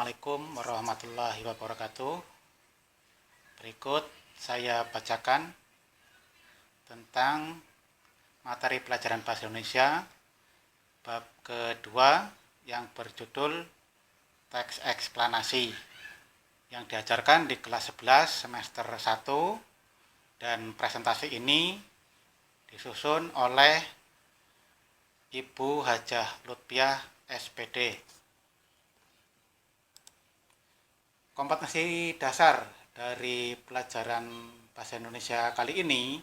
Assalamualaikum warahmatullahi wabarakatuh. Berikut saya bacakan tentang materi pelajaran Bahasa Indonesia bab kedua yang berjudul teks eksplanasi yang diajarkan di kelas 11 semester 1, dan presentasi ini disusun oleh Ibu Hajah Lutfiah SPD. Kompetensi dasar dari pelajaran Bahasa Indonesia kali ini,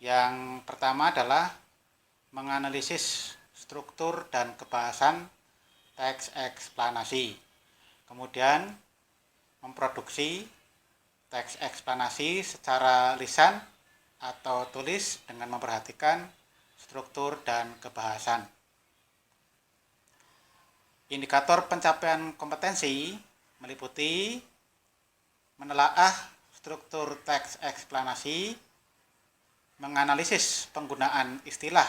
yang pertama adalah menganalisis struktur dan kebahasan teks eksplanasi. Kemudian memproduksi teks eksplanasi secara lisan atau tulis dengan memperhatikan struktur dan kebahasan. Indikator pencapaian kompetensi meliputi menelaah struktur teks eksplanasi, menganalisis penggunaan istilah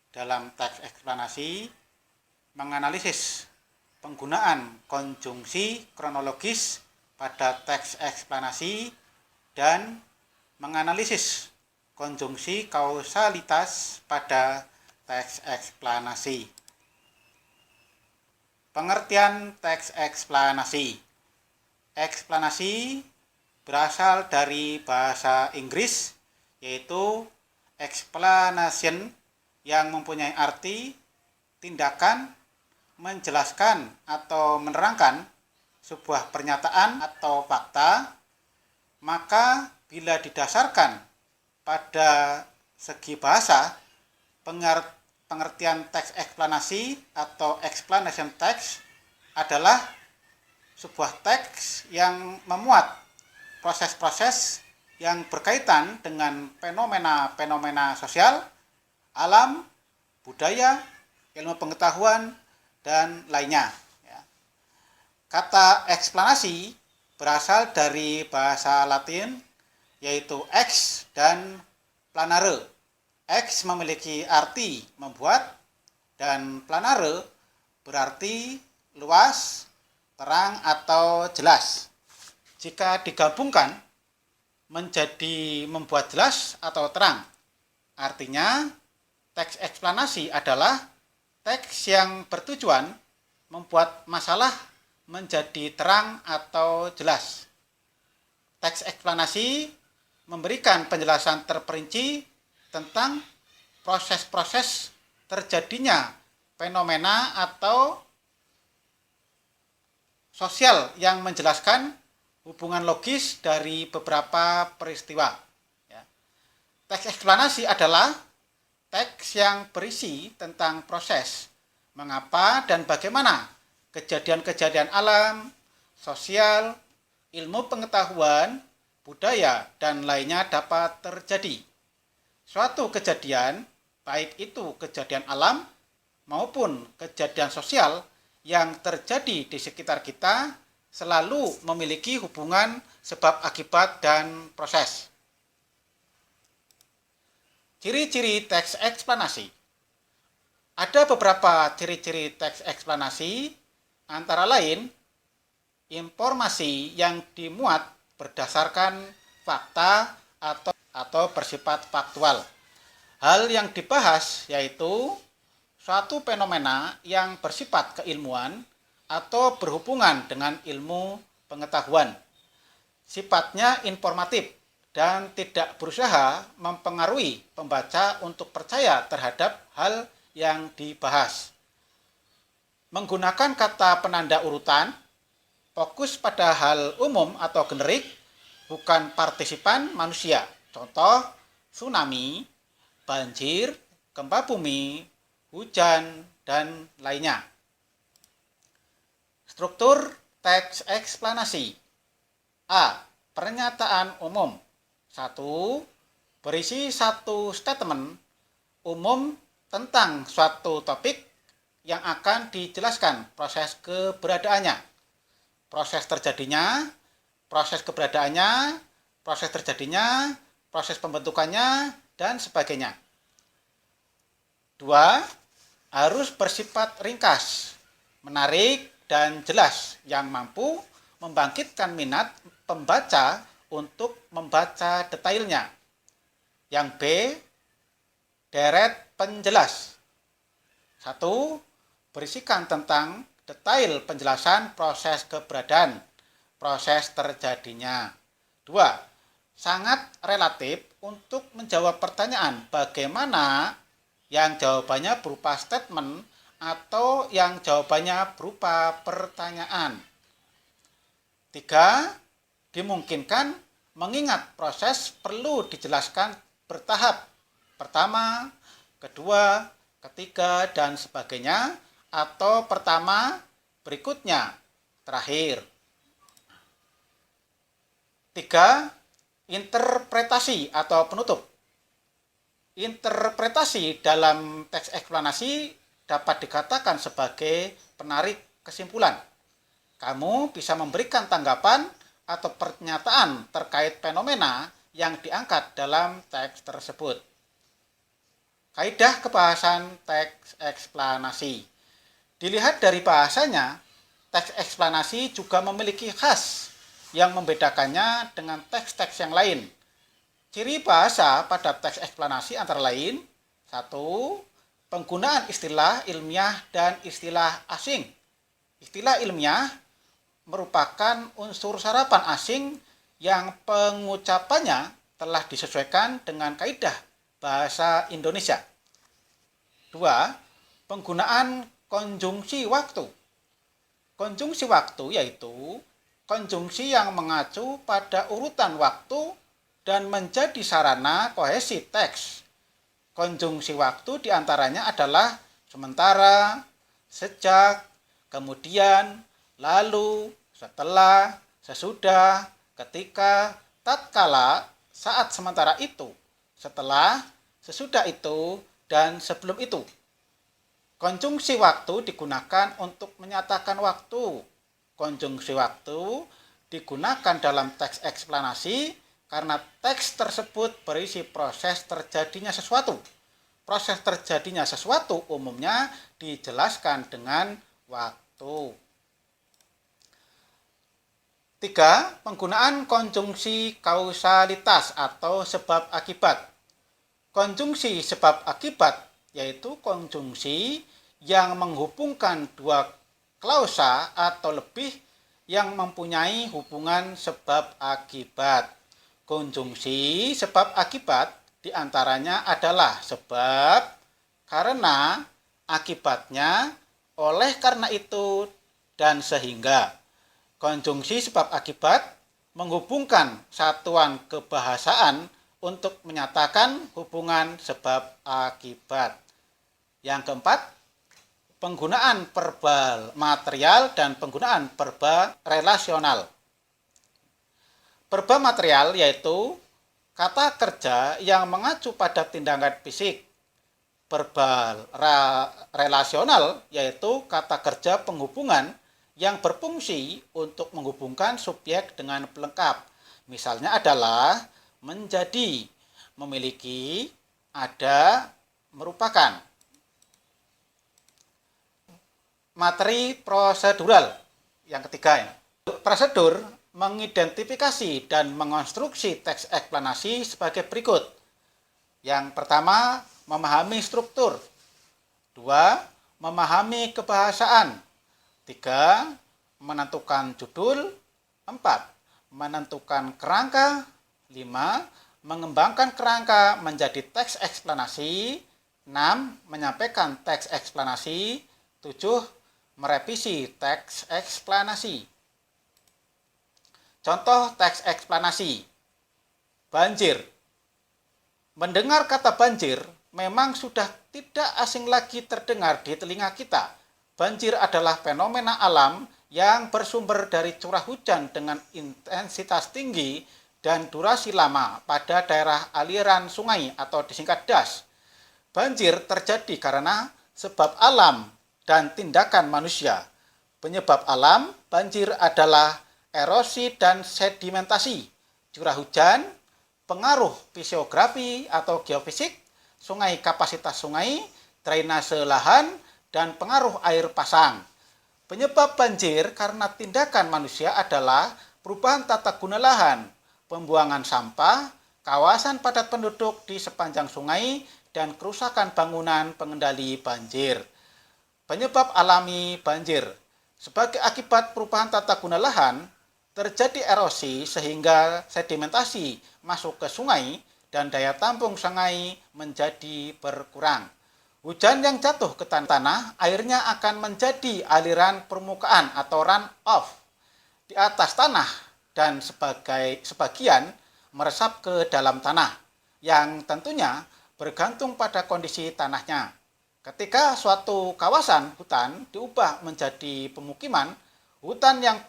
dalam teks eksplanasi, menganalisis penggunaan konjungsi kronologis pada teks eksplanasi, dan menganalisis konjungsi kausalitas pada teks eksplanasi. Pengertian teks eksplanasi. Eksplanasi berasal dari bahasa Inggris, yaitu explanation, yang mempunyai arti tindakan menjelaskan atau menerangkan sebuah pernyataan atau fakta. Maka bila didasarkan pada segi bahasa, pengertian teks eksplanasi atau explanation text adalah sebuah teks yang memuat proses-proses yang berkaitan dengan fenomena-fenomena sosial, alam, budaya, ilmu pengetahuan, dan lainnya. Kata eksplanasi berasal dari bahasa Latin, yaitu ex dan planare. Ex memiliki arti membuat, dan planare berarti luas, terang, atau jelas. Jika digabungkan menjadi membuat jelas atau terang, artinya teks eksplanasi adalah teks yang bertujuan membuat masalah menjadi terang atau jelas. Teks eksplanasi memberikan penjelasan terperinci tentang proses-proses terjadinya fenomena atau sosial yang menjelaskan hubungan logis dari beberapa peristiwa. Teks eksplanasi adalah teks yang berisi tentang proses, mengapa dan bagaimana kejadian-kejadian alam, sosial, ilmu pengetahuan, budaya, dan lainnya dapat terjadi. Suatu kejadian, baik itu kejadian alam maupun kejadian sosial yang terjadi di sekitar kita, selalu memiliki hubungan sebab akibat dan proses. Ciri-ciri teks eksplanasi. Ada beberapa ciri-ciri teks eksplanasi, antara lain informasi yang dimuat berdasarkan fakta atau bersifat faktual. Hal yang dibahas yaitu suatu fenomena yang bersifat keilmuan atau berhubungan dengan ilmu pengetahuan. Sifatnya informatif dan tidak berusaha mempengaruhi pembaca untuk percaya terhadap hal yang dibahas. Menggunakan kata penanda urutan, fokus pada hal umum atau generik, bukan partisipan manusia. Contoh, tsunami, banjir, gempa bumi, hujan, dan lainnya. Struktur teks eksplanasi. A. Pernyataan umum. 1. Berisi satu statement umum tentang suatu topik yang akan dijelaskan proses keberadaannya, proses terjadinya, proses keberadaannya, proses terjadinya, proses pembentukannya, dan sebagainya. 2. Harus bersifat ringkas, menarik, dan jelas yang mampu membangkitkan minat pembaca untuk membaca detailnya. Yang B, deret penjelas. 1. Berisikan tentang detail penjelasan proses keberadaan, proses terjadinya. 2. Sangat relatif untuk menjawab pertanyaan bagaimana yang jawabannya berupa statement atau yang jawabannya berupa pertanyaan. 3. Dimungkinkan mengingat proses perlu dijelaskan bertahap. Pertama, kedua, ketiga, dan sebagainya, atau pertama, berikutnya, terakhir. 3. Interpretasi atau penutup. Interpretasi dalam teks eksplanasi dapat dikatakan sebagai penarik kesimpulan. Kamu bisa memberikan tanggapan atau pernyataan terkait fenomena yang diangkat dalam teks tersebut. Kaidah kebahasan teks eksplanasi. Dilihat dari bahasanya, teks eksplanasi juga memiliki khas yang membedakannya dengan teks-teks yang lain. Ciri bahasa pada teks eksplanasi antara lain: 1. Penggunaan istilah ilmiah dan istilah asing. Istilah ilmiah merupakan unsur sarapan asing yang pengucapannya telah disesuaikan dengan kaidah bahasa Indonesia. 2. Penggunaan konjungsi waktu. Konjungsi waktu yaitu konjungsi yang mengacu pada urutan waktu dan menjadi sarana kohesi teks. Konjungsi waktu diantaranya adalah sementara, sejak, kemudian, lalu, setelah, sesudah, ketika, tatkala, saat sementara itu, setelah, sesudah itu, dan sebelum itu. Konjungsi waktu digunakan untuk menyatakan waktu. Konjungsi waktu digunakan dalam teks eksplanasi karena teks tersebut berisi proses terjadinya sesuatu. Proses terjadinya sesuatu umumnya dijelaskan dengan waktu. 3. Penggunaan konjungsi kausalitas atau sebab akibat. Konjungsi sebab akibat yaitu konjungsi yang menghubungkan dua klausa atau lebih yang mempunyai hubungan sebab akibat. Konjungsi sebab akibat diantaranya adalah sebab, karena, akibatnya, oleh karena itu, dan sehingga. Konjungsi sebab akibat menghubungkan satuan kebahasaan untuk menyatakan hubungan sebab akibat. Yang keempat, penggunaan verbal material dan penggunaan verbal relasional. Verbal material yaitu kata kerja yang mengacu pada tindakan fisik. Verbal relasional yaitu kata kerja penghubungan yang berfungsi untuk menghubungkan subjek dengan pelengkap. Misalnya adalah menjadi, memiliki, ada, merupakan. Materi prosedural yang ketiga. Prosedur mengidentifikasi dan mengonstruksi teks eksplanasi sebagai berikut. Yang pertama, memahami struktur. 2. Memahami kebahasaan. 3. Menentukan judul. 4. Menentukan kerangka. 5. Mengembangkan kerangka menjadi teks eksplanasi. 6. Menyampaikan teks eksplanasi. 7. Merevisi teks eksplanasi. Contoh teks eksplanasi. Banjir. Mendengar kata banjir memang sudah tidak asing lagi terdengar di telinga kita. Banjir adalah fenomena alam yang bersumber dari curah hujan dengan intensitas tinggi dan durasi lama pada daerah aliran sungai atau disingkat das. Banjir terjadi karena sebab alam dan tindakan manusia. Penyebab alam banjir adalah erosi dan sedimentasi, curah hujan, pengaruh fisiografi atau geofisik, kapasitas sungai, drainase lahan, dan pengaruh air pasang. Penyebab banjir karena tindakan manusia adalah perubahan tata guna lahan, pembuangan sampah, kawasan padat penduduk di sepanjang sungai, dan kerusakan bangunan pengendali banjir. Penyebab alami banjir. Sebagai akibat perubahan tata guna lahan, terjadi erosi sehingga sedimentasi masuk ke sungai dan daya tampung sungai menjadi berkurang. Hujan yang jatuh ke tanah, airnya akan menjadi aliran permukaan atau run-off di atas tanah dan sebagian meresap ke dalam tanah, yang tentunya bergantung pada kondisi tanahnya. Ketika suatu kawasan hutan diubah menjadi pemukiman, hutan yang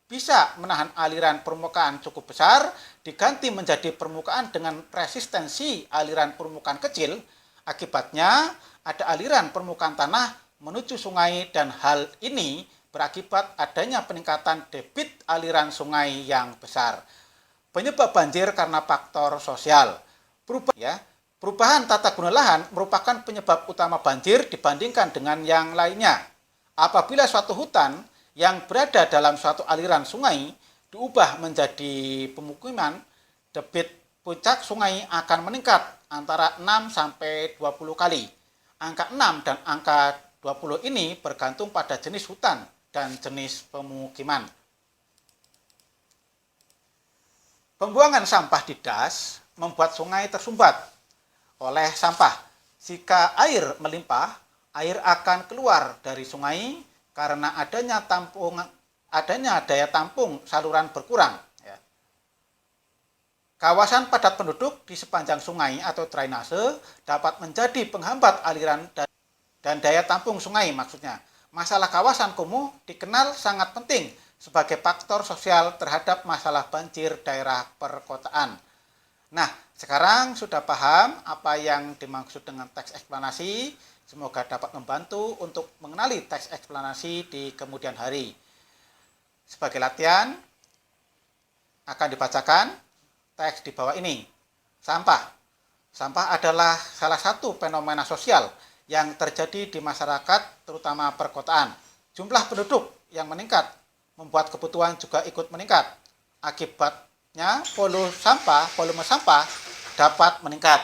bisa menahan aliran permukaan cukup besar diganti menjadi permukaan dengan resistensi aliran permukaan kecil. Akibatnya ada aliran permukaan tanah menuju sungai dan hal ini berakibat adanya peningkatan debit aliran sungai yang besar. Penyebab banjir karena faktor sosial. Perubahan tata guna lahan merupakan penyebab utama banjir dibandingkan dengan yang lainnya. Apabila suatu hutan yang berada dalam suatu aliran sungai diubah menjadi pemukiman, debit puncak sungai akan meningkat antara 6 sampai 20 kali. Angka 6 dan angka 20 ini bergantung pada jenis hutan dan jenis pemukiman. Pembuangan sampah di das membuat sungai tersumbat oleh sampah. Jika air melimpah, air akan keluar dari sungai karena adanya daya tampung saluran berkurang. Kawasan padat penduduk di sepanjang sungai atau drainase dapat menjadi penghambat aliran dan daya tampung sungai maksudnya. Masalah kawasan kumuh dikenal sangat penting sebagai faktor sosial terhadap masalah banjir daerah perkotaan. Nah, sekarang sudah paham apa yang dimaksud dengan teks eksplanasi. Semoga dapat membantu untuk mengenali teks eksplanasi di kemudian hari. Sebagai latihan, akan dibacakan teks di bawah ini. Sampah. Sampah adalah salah satu fenomena sosial yang terjadi di masyarakat, terutama perkotaan. Jumlah penduduk yang meningkat membuat kebutuhan juga ikut meningkat. Akibatnya volume sampah dapat meningkat.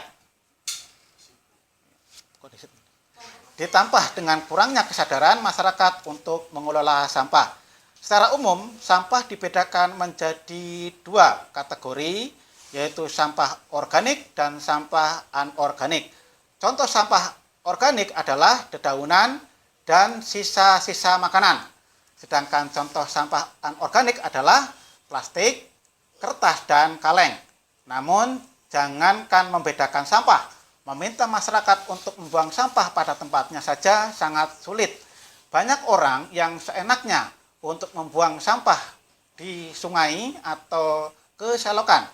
Ditambah dengan kurangnya kesadaran masyarakat untuk mengelola sampah. Secara umum, sampah dibedakan menjadi dua kategori, yaitu sampah organik dan sampah anorganik. Contoh sampah organik adalah dedaunan dan sisa-sisa makanan. Sedangkan contoh sampah anorganik adalah plastik, kertas, dan kaleng. Namun, jangankan membedakan sampah, meminta masyarakat untuk membuang sampah pada tempatnya saja sangat sulit. Banyak orang yang seenaknya untuk membuang sampah di sungai atau ke selokan.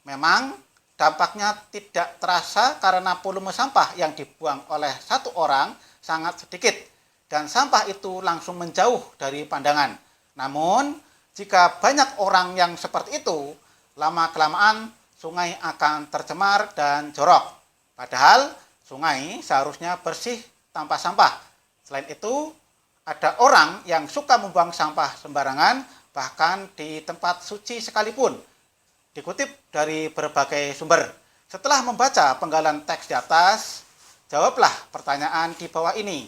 Memang dampaknya tidak terasa karena volume sampah yang dibuang oleh satu orang sangat sedikit dan sampah itu langsung menjauh dari pandangan. Namun, jika banyak orang yang seperti itu, lama-kelamaan sungai akan tercemar dan jorok. Padahal sungai seharusnya bersih tanpa sampah. Selain itu, ada orang yang suka membuang sampah sembarangan, bahkan di tempat suci sekalipun. Dikutip dari berbagai sumber. Setelah membaca penggalan teks di atas, jawablah pertanyaan di bawah ini.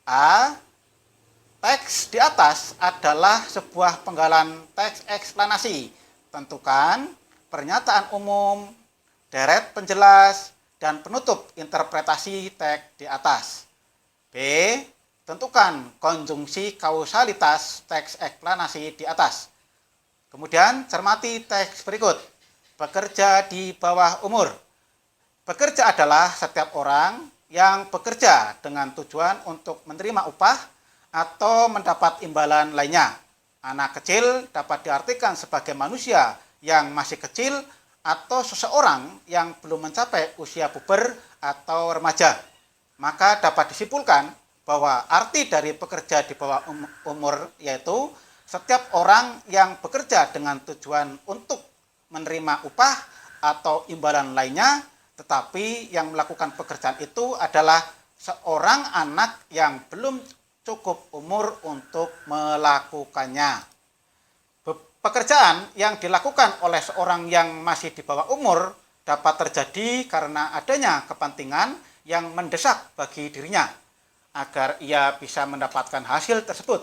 A. Teks di atas adalah sebuah penggalan teks eksplanasi. Tentukan pernyataan umum, deret penjelas, dan penutup interpretasi teks di atas. B. Tentukan konjungsi kausalitas teks eksplanasi di atas. Kemudian cermati teks berikut. Bekerja di bawah umur. Bekerja adalah setiap orang yang bekerja dengan tujuan untuk menerima upah atau mendapat imbalan lainnya. Anak kecil dapat diartikan sebagai manusia yang masih kecil atau seseorang yang belum mencapai usia puber atau remaja. Maka dapat disimpulkan bahwa arti dari pekerja di bawah umur yaitu setiap orang yang bekerja dengan tujuan untuk menerima upah atau imbalan lainnya, tetapi yang melakukan pekerjaan itu adalah seorang anak yang belum cukup umur untuk melakukannya. Pekerjaan yang dilakukan oleh seorang yang masih di bawah umur dapat terjadi karena adanya kepentingan yang mendesak bagi dirinya agar ia bisa mendapatkan hasil tersebut.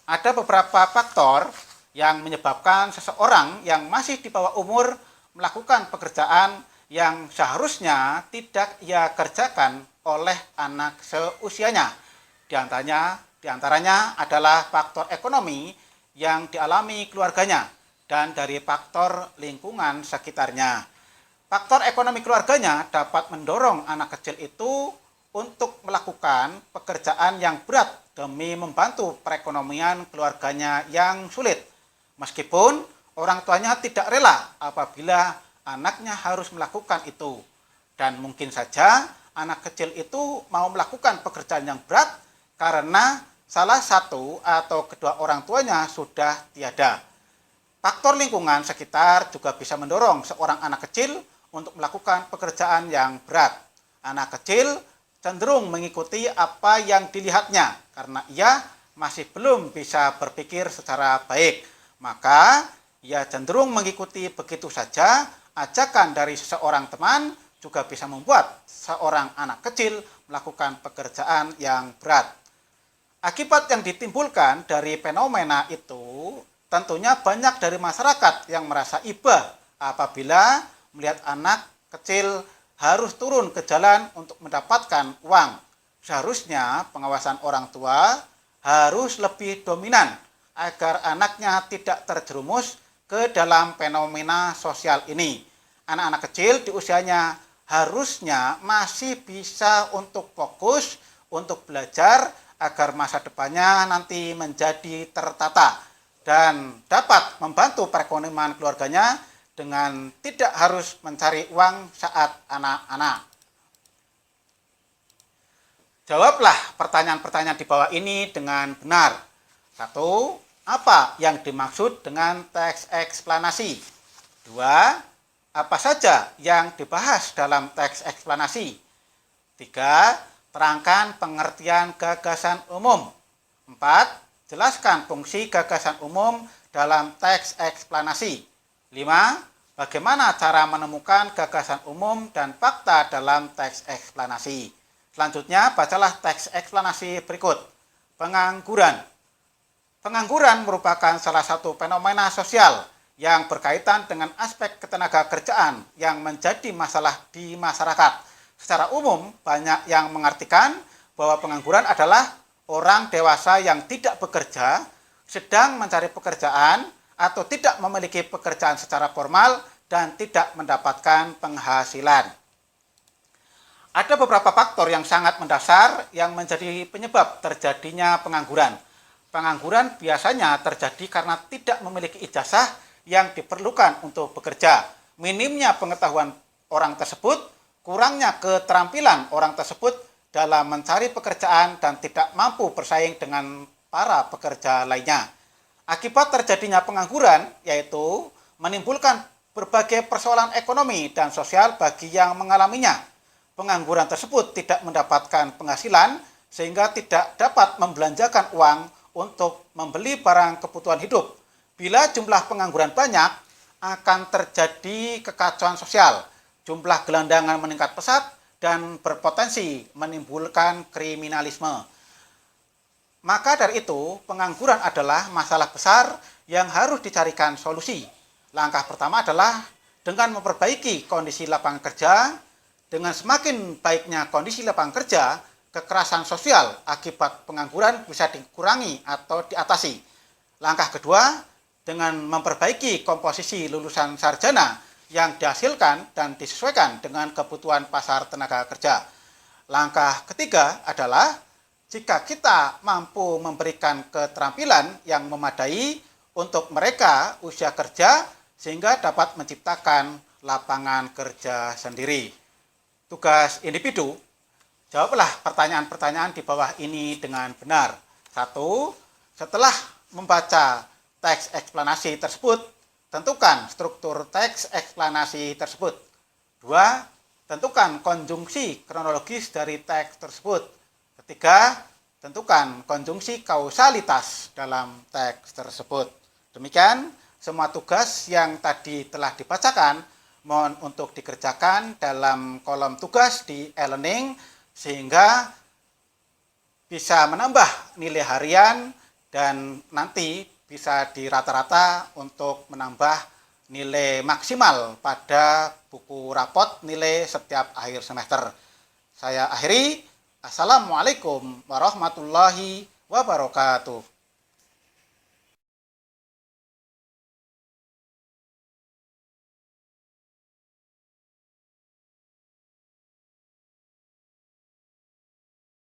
Ada beberapa faktor yang menyebabkan seseorang yang masih di bawah umur melakukan pekerjaan yang seharusnya tidak ia kerjakan oleh anak seusianya. Di antaranya adalah faktor ekonomi yang dialami keluarganya dan dari faktor lingkungan sekitarnya. Faktor ekonomi keluarganya dapat mendorong anak kecil itu untuk melakukan pekerjaan yang berat demi membantu perekonomian keluarganya yang sulit. Meskipun orang tuanya tidak rela apabila anaknya harus melakukan itu. Dan mungkin saja anak kecil itu mau melakukan pekerjaan yang berat karena salah satu atau kedua orang tuanya sudah tiada. Faktor lingkungan sekitar juga bisa mendorong seorang anak kecil untuk melakukan pekerjaan yang berat. Anak kecil cenderung mengikuti apa yang dilihatnya karena ia masih belum bisa berpikir secara baik. Maka ia cenderung mengikuti begitu saja ajakan dari seseorang teman juga bisa membuat seorang anak kecil melakukan pekerjaan yang berat. Akibat yang ditimbulkan dari fenomena itu tentunya banyak dari masyarakat yang merasa iba apabila melihat anak kecil harus turun ke jalan untuk mendapatkan uang. Seharusnya pengawasan orang tua harus lebih dominan agar anaknya tidak terjerumus ke dalam fenomena sosial ini. Anak-anak kecil di usianya harusnya masih bisa untuk fokus, untuk belajar agar masa depannya nanti menjadi tertata dan dapat membantu perekonomian keluarganya dengan tidak harus mencari uang saat anak-anak. Jawablah pertanyaan-pertanyaan di bawah ini dengan benar. 1. Apa yang dimaksud dengan teks eksplanasi? 2. Apa saja yang dibahas dalam teks eksplanasi? 3. Terangkan pengertian gagasan umum. 4. Jelaskan fungsi gagasan umum dalam teks eksplanasi. 5. Bagaimana cara menemukan gagasan umum dan fakta dalam teks eksplanasi. Selanjutnya, bacalah teks eksplanasi berikut. Pengangguran. Pengangguran merupakan salah satu fenomena sosial yang berkaitan dengan aspek ketenaga kerjaan yang menjadi masalah di masyarakat. Secara umum, banyak yang mengartikan bahwa pengangguran adalah orang dewasa yang tidak bekerja, sedang mencari pekerjaan, atau tidak memiliki pekerjaan secara formal dan tidak mendapatkan penghasilan. Ada beberapa faktor yang sangat mendasar yang menjadi penyebab terjadinya pengangguran. Pengangguran biasanya terjadi karena tidak memiliki ijazah yang diperlukan untuk bekerja. Minimnya pengetahuan orang tersebut, kurangnya keterampilan orang tersebut dalam mencari pekerjaan dan tidak mampu bersaing dengan para pekerja lainnya. Akibat terjadinya pengangguran yaitu menimbulkan berbagai persoalan ekonomi dan sosial bagi yang mengalaminya. Pengangguran tersebut tidak mendapatkan penghasilan sehingga tidak dapat membelanjakan uang untuk membeli barang kebutuhan hidup. Bila jumlah pengangguran banyak, akan terjadi kekacauan sosial. Jumlah gelandangan meningkat pesat dan berpotensi menimbulkan kriminalisme. Maka dari itu, pengangguran adalah masalah besar yang harus dicarikan solusi. Langkah pertama adalah dengan memperbaiki kondisi lapangan kerja. Dengan semakin baiknya kondisi lapangan kerja, kekerasan sosial akibat pengangguran bisa dikurangi atau diatasi. Langkah kedua, dengan memperbaiki komposisi lulusan sarjana yang dihasilkan dan disesuaikan dengan kebutuhan pasar tenaga kerja. Langkah ketiga adalah jika kita mampu memberikan keterampilan yang memadai untuk mereka usia kerja sehingga dapat menciptakan lapangan kerja sendiri. Tugas individu, jawablah pertanyaan-pertanyaan di bawah ini dengan benar. 1. Setelah membaca teks eksplanasi tersebut, tentukan struktur teks eksplanasi tersebut. 2. Tentukan konjungsi kronologis dari teks tersebut. 3. tentukan konjungsi kausalitas dalam teks tersebut. Demikian semua tugas yang tadi telah dibacakan mohon untuk dikerjakan dalam kolom tugas di e-learning sehingga bisa menambah nilai harian dan nanti bisa dirata-rata untuk menambah nilai maksimal pada buku rapot nilai setiap akhir semester. Saya akhiri. Assalamualaikum warahmatullahi wabarakatuh.